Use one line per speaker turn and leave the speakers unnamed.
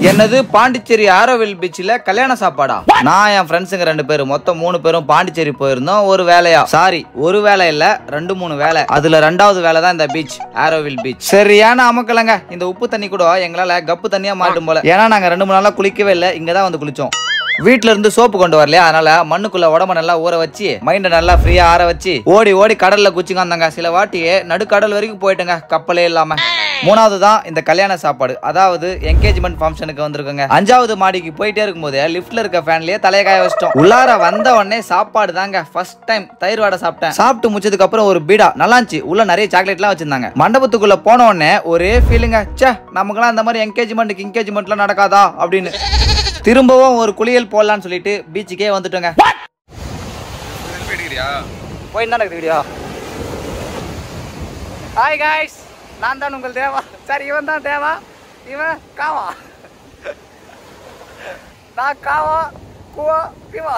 என்னது பாண்டிச்சேரி ஆரோவில் பீச்ல கல்யாண சாப்பாடா? நான் என் ஃப்ரெண்ட்ஸுங்க 2 பேர் மொத்தம் 3 பேரும் பாண்டிச்சேரி போயிருந்தோம். ஒரு வேலையா, சாரி ஒரு வேலை இல்ல 2-3 வேலை. அதுல 2வது வேலை தான் இந்த பீச், ஆரோவில் பீச். சரியான அமக்கலங்க. இந்த உப்பு தண்ணி கூட எங்களால கப்பு தண்ணியா மாட்டும் போல. ஏன்னா நாங்க 2-3 நாளா குளிக்கவே இல்லை, இங்கதான் வந்து குளிச்சோம். வீட்டுல இருந்து சோப்பு கொண்டு வரலையா, அதனால மண்ணுக்குள்ள உடம்ப நல்லா ஊற வச்சு மைண்ட நல்லா ஃப்ரீயா ஆற வச்சு ஓடி ஓடி கடல்ல குச்சிங்க வந்தாங்க. சில வாட்டியே நடுக்கடல் வரைக்கும் போயிட்டுங்க, கப்பலே இல்லாம. 3வது தான் இந்த கல்யாண சாப்பாடு, அதாவது என்கேஜ்மெண்ட் ஃபங்க்ஷனுக்கு வந்திருக்கோங்க. 5வது மாடிக்கு போயிட்டே இருக்கும்போது லிஃப்ட்ல இருக்க ஃபேன்லயே தலைய காய வச்சிட்டோம். உள்ளார வந்த உடனே சாப்பாடு தாங்க. ஃபர்ஸ்ட் டைம் தயிர் வடை சாப்பிட்டேன். சாப்பிட்டு முடிச்சதுக்கு அப்புறம் ஒரு பீடா நல்லா இருந்துச்சு. உள்ள நிறைய சாக்லேட்லாம் வச்சிருந்தாங்க. மண்டபத்துக்குள்ள போன உடனே ஒரே ஃபீலிங்க, ச்சே நமக்குலாம் இந்த மாதிரி என்கேஜ்மெண்ட்லாம் நடக்காதா அப்படின்னு. திரும்பவும் ஒரு குளியல் போடலான்னு சொல்லிட்டு பீச்சுக்கே வந்துட்டோங்க. போய் என்ன வீடியோ. ஹாய் காய்ஸ், நான் தான் உங்கள் தேவா. சரி, இவன் தான் தேவா, இவன் காவா. நான் காவா, குவா, பிவா.